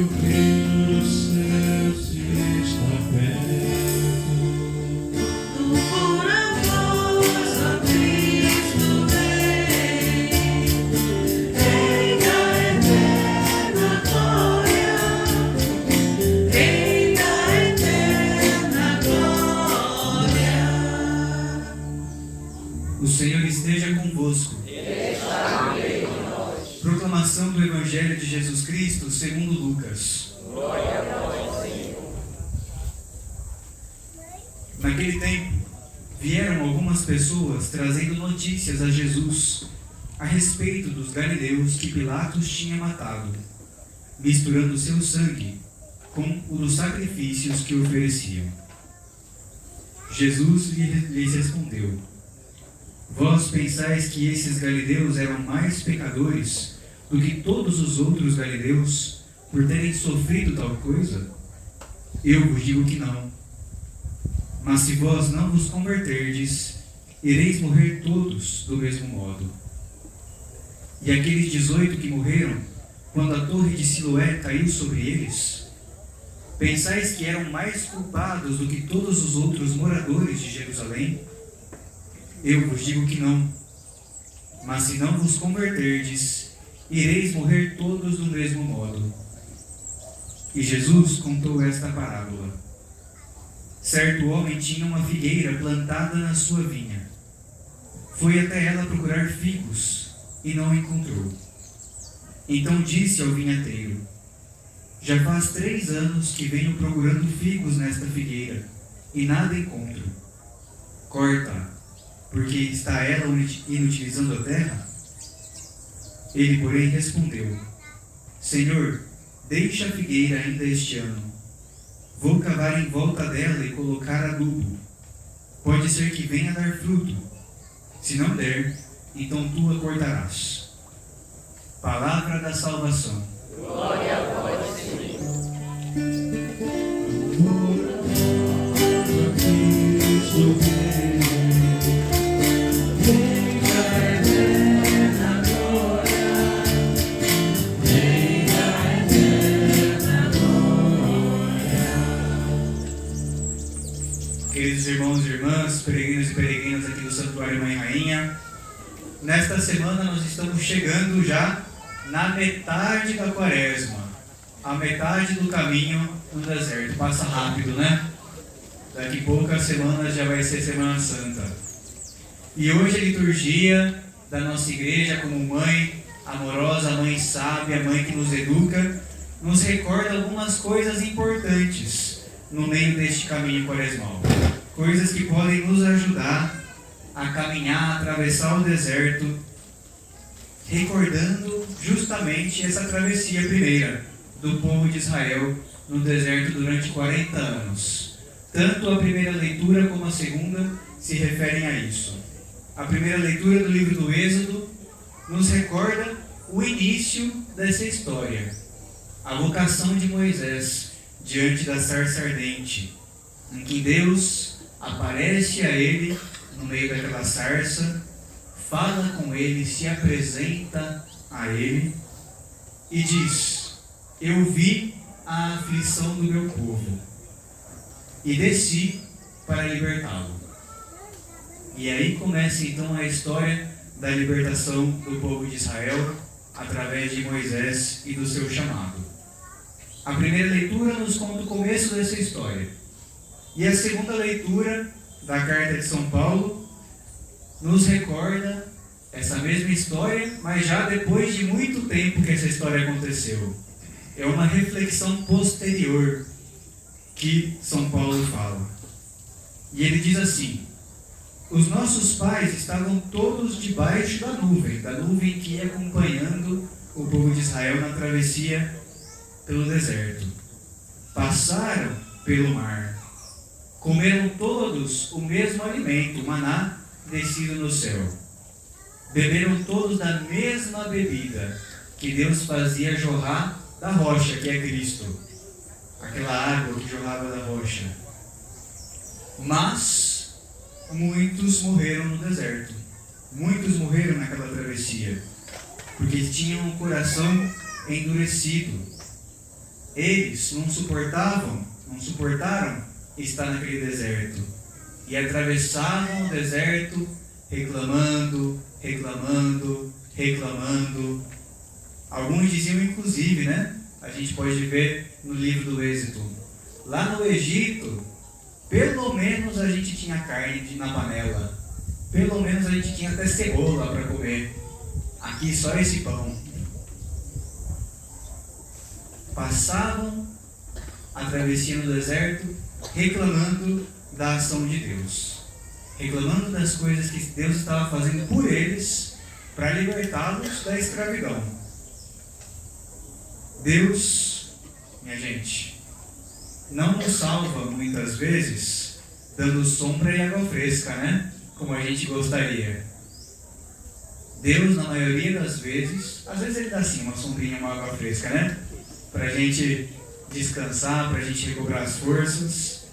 o reino dos céus está perto. Por amor a Cristo vem, Rei da eterna glória, Rei da eterna glória. O Senhor esteja convosco. Proclamação do Evangelho de Jesus Cristo segundo Lucas. Glória a vós, Senhor. Naquele tempo, vieram algumas pessoas trazendo notícias a Jesus a respeito dos galileus que Pilatos tinha matado, misturando seu sangue com o dos sacrifícios que ofereciam. Jesus lhes respondeu: Vós pensais que esses galileus eram mais pecadores do que todos os outros galileus por terem sofrido tal coisa? Eu vos digo que não. Mas se vós não vos converterdes, ireis morrer todos do mesmo modo. E aqueles 18 que morreram, quando a torre de Siloé caiu sobre eles, pensais que eram mais culpados do que todos os outros moradores de Jerusalém? Eu vos digo que não. Mas se não vos converterdes, ireis morrer todos do mesmo modo. E Jesus contou esta parábola. Certo homem tinha uma figueira plantada na sua vinha. Foi até ela procurar figos e não encontrou. Então disse ao vinhateiro: Já faz 3 anos que venho procurando figos nesta figueira e nada encontro. Corta, porque está ela inutilizando a terra? Ele, porém, respondeu: Senhor, deixa a figueira ainda este ano. Vou cavar em volta dela e colocar adubo. Pode ser que venha a dar fruto. Se não der, então tu a cortarás. Palavra da salvação. Glória a vós, Senhor. Cristo vem, Rei da eterna glória, Rei da eterna glória. Queridos irmãos e irmãs, peregrinos e peregrinas aqui do Santuário Mãe Rainha, nesta semana nós estamos chegando já na metade da Quaresma, a metade do caminho no deserto. Passa rápido, né? Daqui poucas semanas já vai ser Semana Santa. E hoje a liturgia da nossa igreja, como mãe amorosa, mãe sábia, mãe que nos educa, nos recorda algumas coisas importantes no meio deste caminho quaresmal. Coisas que podem nos ajudar a caminhar, a atravessar o deserto, recordando justamente essa travessia primeira do povo de Israel no deserto durante 40 anos. Tanto a primeira leitura como a segunda se referem a isso. A primeira leitura do livro do Êxodo nos recorda o início dessa história, a vocação de Moisés diante da sarça ardente, em que Deus aparece a ele no meio daquela sarça, fala com ele, se apresenta a ele e diz: Eu vi a aflição do meu povo e desci para libertá-lo. E aí começa então a história da libertação do povo de Israel através de Moisés e do seu chamado. A primeira leitura nos conta o começo dessa história. E a segunda leitura da carta de São Paulo nos recorda essa mesma história, mas já depois de muito tempo que essa história aconteceu. É uma reflexão posterior que São Paulo fala. E ele diz assim: os nossos pais estavam todos debaixo da nuvem que ia acompanhando o povo de Israel na travessia pelo deserto. Passaram pelo mar. Comeram todos o mesmo alimento, o maná descido do céu. Beberam todos da mesma bebida que Deus fazia jorrar da rocha, que é Cristo. Aquela água que jorrava da rocha. Mas muitos morreram no deserto. Muitos morreram naquela travessia, porque tinham o coração endurecido. Eles não suportaram estar naquele deserto. E atravessavam o deserto reclamando. Alguns diziam inclusive, né? A gente pode ver no livro do Êxodo. Lá no Egito, pelo menos a gente tinha carne na panela. Pelo menos a gente tinha até cebola para comer. Aqui só esse pão. Passavam a travessia no deserto reclamando da ação de Deus. Reclamando das coisas que Deus estava fazendo por eles para libertá-los da escravidão. Deus, minha gente, não nos salva muitas vezes dando sombra e água fresca, né? Como a gente gostaria. Deus, na maioria das vezes, às vezes ele dá assim uma sombrinha, uma água fresca, né? Pra gente descansar, pra gente recobrar as forças.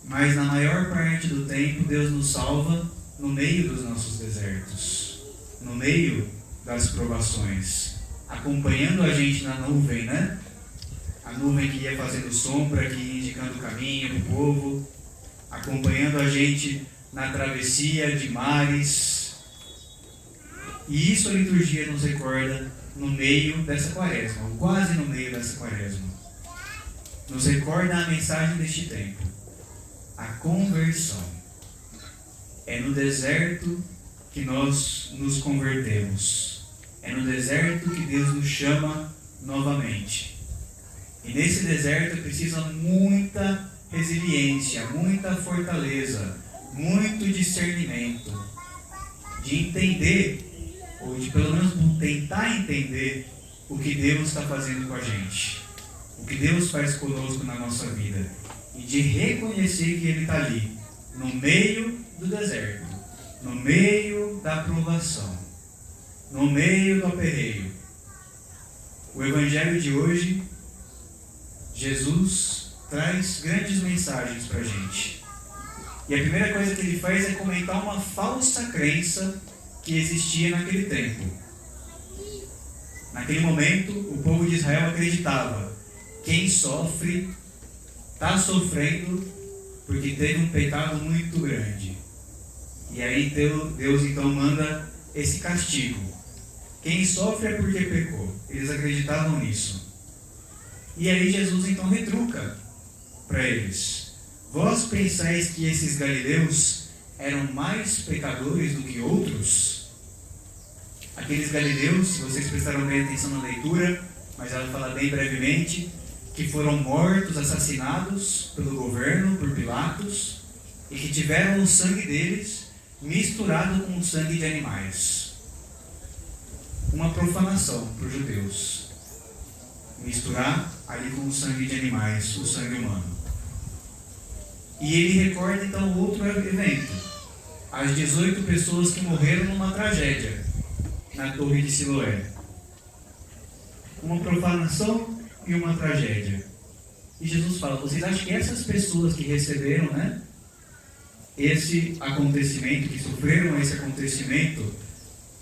Mas na maior parte do tempo, Deus nos salva no meio dos nossos desertos, no meio das provações, acompanhando a gente na nuvem, né? A nuvem que ia fazendo sombra, que ia indicando o caminho para o povo, acompanhando a gente na travessia de mares. E isso a liturgia nos recorda no meio dessa quaresma, ou quase no meio dessa quaresma. Nos recorda a mensagem deste tempo, a conversão. É no deserto que nós nos convertemos. É no deserto que Deus nos chama novamente. E nesse deserto precisa muita resiliência, muita fortaleza, muito discernimento, de entender, ou de pelo menos tentar entender o que Deus está fazendo com a gente, o que Deus faz conosco na nossa vida, e de reconhecer que Ele está ali, no meio do deserto, no meio da provação, no meio do aperreio. O Evangelho de hoje, Jesus traz grandes mensagens para a gente. E a primeira coisa que ele faz é comentar uma falsa crença que existia naquele tempo. Naquele momento, o povo de Israel acreditava: quem sofre, está sofrendo porque teve um pecado muito grande. E aí Deus então manda esse castigo. Quem sofre é porque pecou. Eles acreditavam nisso. E aí Jesus então retruca para eles: vós pensais que esses galileus eram mais pecadores do que outros? Aqueles galileus, se vocês prestaram bem atenção na leitura, mas ela fala bem brevemente, que foram mortos, assassinados pelo governo, por Pilatos, e que tiveram o sangue deles misturado com o sangue de animais. Uma profanação para os judeus. Misturar ali com o sangue de animais, o sangue humano. E ele recorda então outro evento. As 18 pessoas que morreram numa tragédia na Torre de Siloé. Uma profanação e uma tragédia. E Jesus fala: vocês acham que essas pessoas que receberam, né, esse acontecimento, que sofreram esse acontecimento,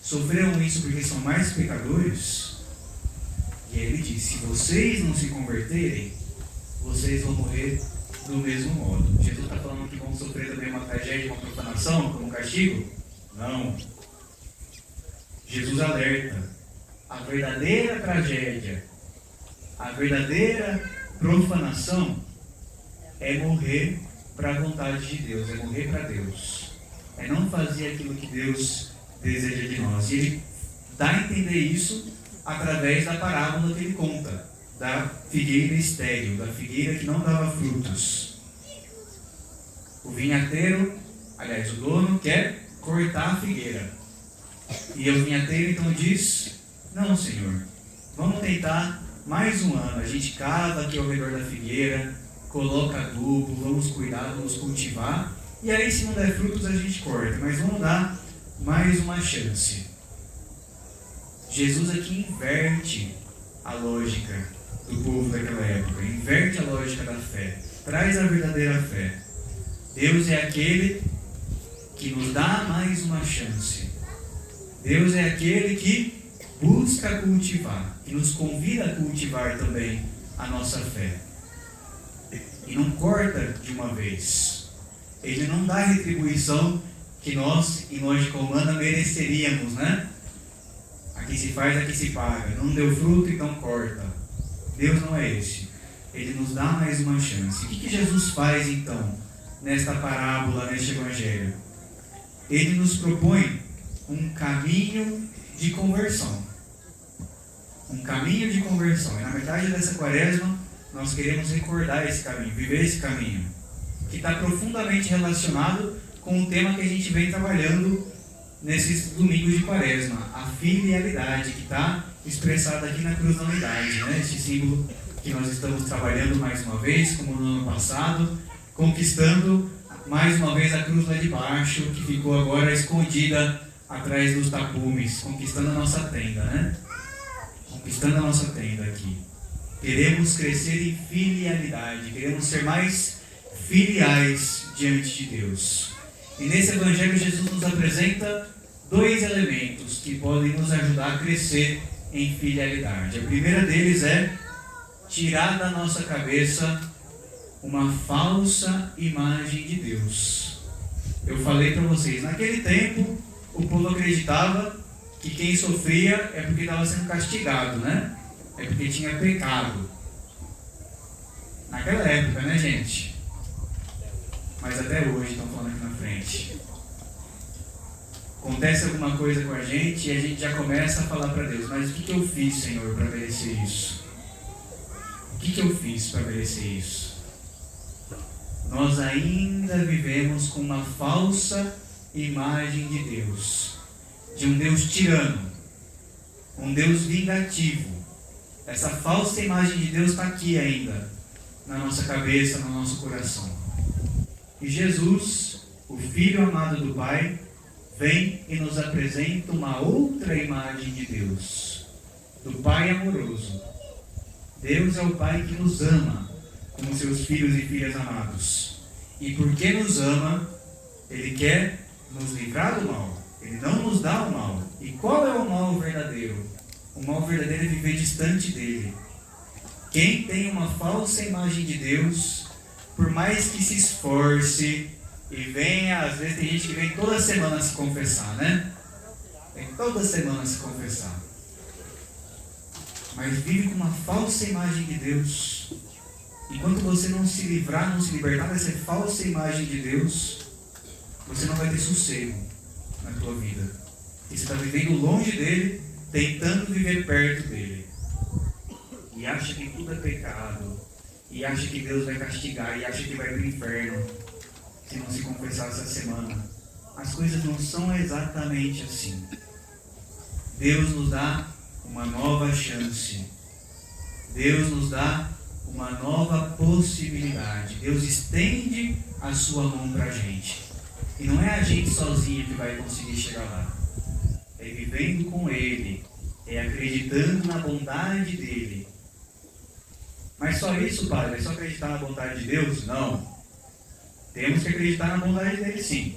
sofreram isso porque são mais pecadores? E aí ele diz: se vocês não se converterem, vocês vão morrer do mesmo modo. Jesus está falando que vão sofrer também uma tragédia, uma profanação como castigo? Não. Jesus alerta: a verdadeira tragédia, a verdadeira profanação é morrer para a vontade de Deus, é morrer para Deus, é não fazer aquilo que Deus deseja de nós. E ele dá a entender isso através da parábola que ele conta, da figueira estéril, da figueira que não dava frutos. O vinhateiro, aliás, o dono quer cortar a figueira. E o vinhateiro então diz: não, Senhor, vamos tentar mais um ano. A gente cava aqui ao redor da figueira, coloca adubo, vamos cuidar, vamos cultivar, e aí se não der frutos a gente corta, mas vamos dar mais uma chance. Jesus aqui inverte a lógica do povo daquela época, inverte a lógica da fé, traz a verdadeira fé. Deus é aquele que nos dá mais uma chance. Deus é aquele que busca cultivar, que nos convida a cultivar também a nossa fé. E não corta de uma vez. Ele não dá a retribuição que nós, em lógica humana, mereceríamos, né? Aqui se faz, aqui se paga. Não deu fruto, então corta. Deus não é esse. Ele nos dá mais uma chance. O que Jesus faz, então, nesta parábola, neste evangelho? Ele nos propõe um caminho de conversão. Um caminho de conversão. E na metade dessa quaresma, nós queremos recordar esse caminho, viver esse caminho, que está profundamente relacionado com o tema que a gente vem trabalhando nesses domingos de quaresma, a filialidade, que está expressada aqui na cruz da unidade, né? Esse símbolo que nós estamos trabalhando mais uma vez, como no ano passado, conquistando mais uma vez a cruz lá de baixo, que ficou agora escondida atrás dos tapumes, conquistando a nossa tenda, né? Conquistando a nossa tenda aqui. Queremos crescer em filialidade, queremos ser mais filiais diante de Deus. E nesse evangelho Jesus nos apresenta dois elementos que podem nos ajudar a crescer em filialidade. A primeira deles é tirar da nossa cabeça uma falsa imagem de Deus. Eu falei para vocês, naquele tempo o povo acreditava que quem sofria é porque estava sendo castigado, né? É porque tinha pecado. Naquela época, né, gente? Mas até hoje estão falando aqui na frente. Acontece alguma coisa com a gente e a gente já começa a falar para Deus, mas o que eu fiz, Senhor, para merecer isso? O que eu fiz para merecer isso? Nós ainda vivemos com uma falsa imagem de Deus. De um Deus tirano. Um Deus vingativo. Essa falsa imagem de Deus está aqui ainda. Na nossa cabeça, no nosso coração. E Jesus, o Filho amado do Pai, vem e nos apresenta uma outra imagem de Deus. Do Pai amoroso. Deus é o Pai que nos ama, como seus filhos e filhas amados. E porque nos ama, Ele quer nos livrar do mal. Ele não nos dá o mal. E qual é o mal verdadeiro? O mal verdadeiro é viver distante dele. Quem tem uma falsa imagem de Deus, por mais que se esforce e venha, às vezes tem gente que vem toda semana se confessar, né? Vem toda semana se confessar. Mas vive com uma falsa imagem de Deus. Enquanto você não se livrar, não se libertar dessa falsa imagem de Deus, você não vai ter sossego na tua vida. E você está vivendo longe dele, tentando viver perto dele. E acha que tudo é pecado. E acha que Deus vai castigar. E acha que vai para o inferno se não se confessar essa semana. As coisas não são exatamente assim. Deus nos dá uma nova chance. Deus nos dá uma nova possibilidade. Deus estende a sua mão para a gente. E não é a gente sozinho que vai conseguir chegar lá. É vivendo com Ele. É acreditando na bondade dEle. Mas só isso, Padre? É só acreditar na bondade de Deus? Não. Temos que acreditar na bondade dEle, sim.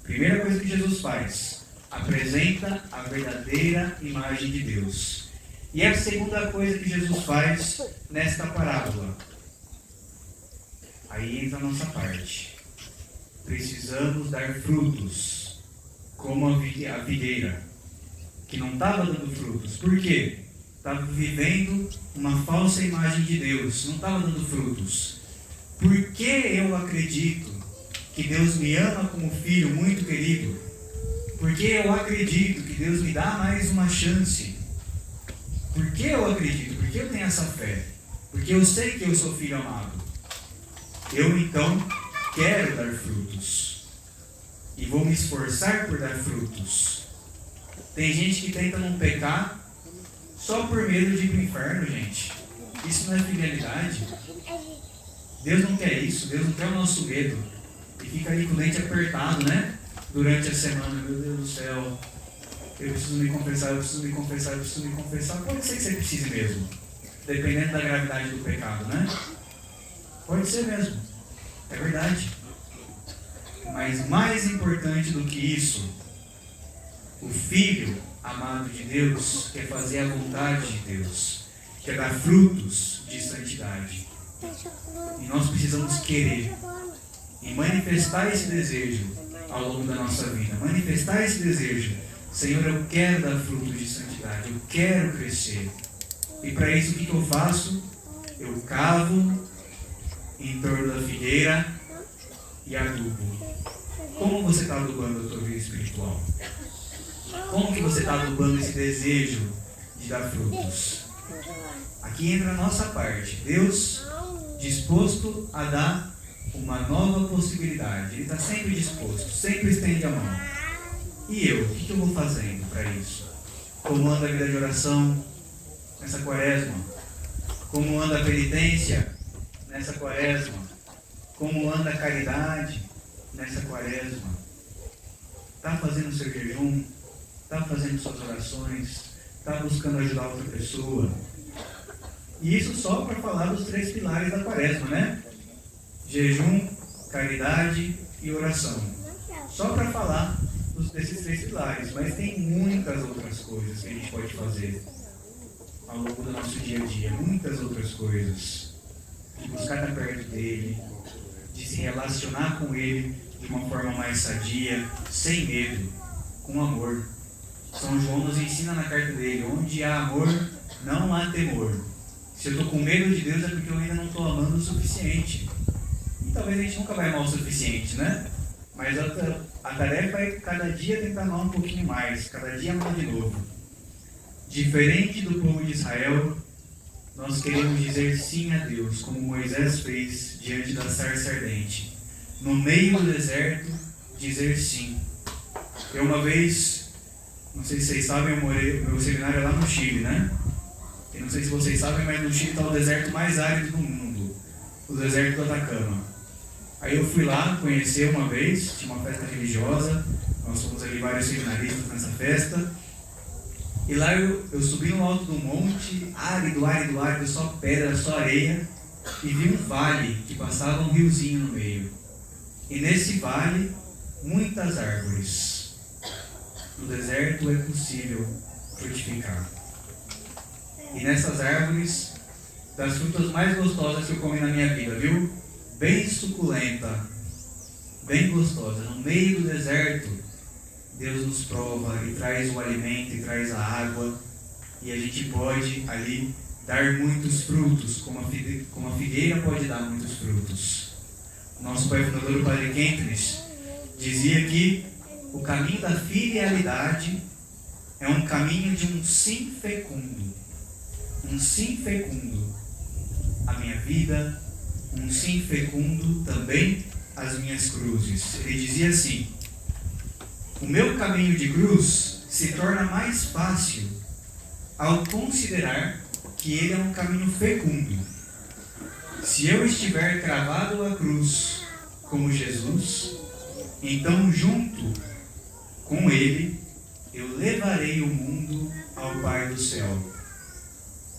Primeira coisa que Jesus faz. Apresenta a verdadeira imagem de Deus. E a segunda coisa que Jesus faz nesta parábola. Aí entra a nossa parte. Precisamos dar frutos, como a videira, que não estava dando frutos. Por quê? Estava vivendo uma falsa imagem de Deus, não estava dando frutos. Por que eu acredito que Deus me ama como filho muito querido? Porque eu acredito que Deus me dá mais uma chance. Por que eu acredito? Porque eu tenho essa fé. Porque eu sei que eu sou filho amado. Eu então quero dar frutos. E vou me esforçar por dar frutos. Tem gente que tenta não pecar só por medo de ir para o inferno, gente. Isso não é fidelidade. Deus não quer isso. Deus não quer o nosso medo. E fica ali com o dente apertado, né? Durante a semana. Meu Deus do céu. Eu preciso me confessar, eu preciso me confessar, eu preciso me confessar. Pode ser que você precise mesmo. Dependendo da gravidade do pecado, né? Pode ser mesmo. É verdade. Mas mais importante do que isso, o Filho amado de Deus quer fazer a vontade de Deus. que é dar frutos de santidade. E nós precisamos querer e manifestar esse desejo ao longo da nossa vida. Manifestar esse desejo. Senhor, eu quero dar frutos de santidade, eu quero crescer. E para isso, o que eu faço? Eu cavo em torno da figueira e adubo. Como você está adubando a tua vida espiritual? Como que você está adubando esse desejo de dar frutos? Aqui entra a nossa parte. Deus disposto a dar uma nova possibilidade. Ele está sempre disposto, sempre estende a mão. E eu? O que eu vou fazendo para isso? Como anda a vida de oração nessa quaresma? Como anda a penitência nessa quaresma? Como anda a caridade nessa quaresma? Está fazendo o seu jejum? Está fazendo suas orações? Está buscando ajudar outra pessoa? E isso só para falar dos 3 pilares da quaresma, né? Jejum, caridade e oração. Só para falar desses 3 pilares, mas tem muitas outras coisas que a gente pode fazer ao longo do nosso dia a dia, muitas outras coisas. De buscar estar perto dele, de se relacionar com ele de uma forma mais sadia, sem medo, com amor. São João nos ensina na carta dele: onde há amor, não há temor. Se eu estou com medo de Deus é porque eu ainda não estou amando o suficiente. E talvez a gente nunca vai amar o suficiente, né? Mas a tarefa é cada dia tentar amar um pouquinho mais, cada dia amar de novo. Diferente do povo de Israel, nós queremos dizer sim a Deus, como Moisés fez diante da sarça ardente. No meio do deserto, dizer sim. Eu uma vez, não sei se vocês sabem, meu seminário é lá no Chile, né? E não sei se vocês sabem, mas no Chile está o deserto mais árido do mundo, o deserto do Atacama. Aí eu fui lá conhecer uma vez, tinha uma festa religiosa, nós fomos ali vários seminaristas nessa festa. E lá eu subi no alto do monte, árido, só pedra, só areia, e vi um vale que passava um riozinho no meio. E nesse vale, muitas árvores. No deserto é possível frutificar. E nessas árvores, das frutas mais gostosas que eu comi na minha vida, viu? Bem suculenta, bem gostosa. No meio do deserto, Deus nos prova e traz o alimento e traz a água. E a gente pode ali dar muitos frutos, como a figueira pode dar muitos frutos. Nosso pai fundador, o Padre Kempnis, dizia que o caminho da filialidade é um caminho de um sim fecundo. Um sim fecundo a minha vida, um sim fecundo também as minhas cruzes. Ele dizia assim: o meu caminho de cruz se torna mais fácil ao considerar que ele é um caminho fecundo. Se eu estiver cravado à cruz como Jesus, então junto com ele eu levarei o mundo ao Pai do céu.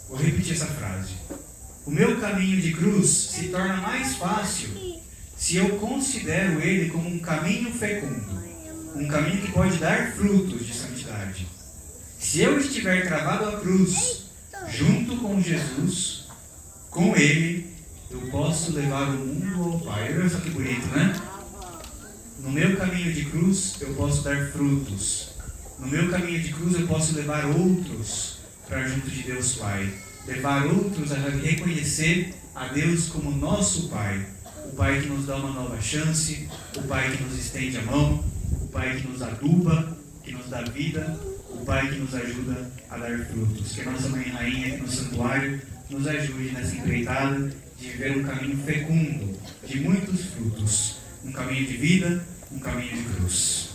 Vou repetir essa frase. O meu caminho de cruz se torna mais fácil se eu considero ele como um caminho fecundo, um caminho que pode dar frutos de santidade. Se eu estiver cravado à cruz, junto com Jesus, com ele, eu posso levar o mundo ao Pai. Olha só que bonito, né? No meu caminho de cruz, eu posso dar frutos. No meu caminho de cruz, eu posso levar outros para junto de Deus Pai. Levar outros a reconhecer a Deus como nosso Pai. O Pai que nos dá uma nova chance, o Pai que nos estende a mão, o Pai que nos aduba, que nos dá vida, o Pai que nos ajuda a dar frutos. Que a nossa Mãe Rainha aqui no santuário nos ajude nessa empreitada de viver um caminho fecundo, de muitos frutos. Um caminho de vida, um caminho de cruz.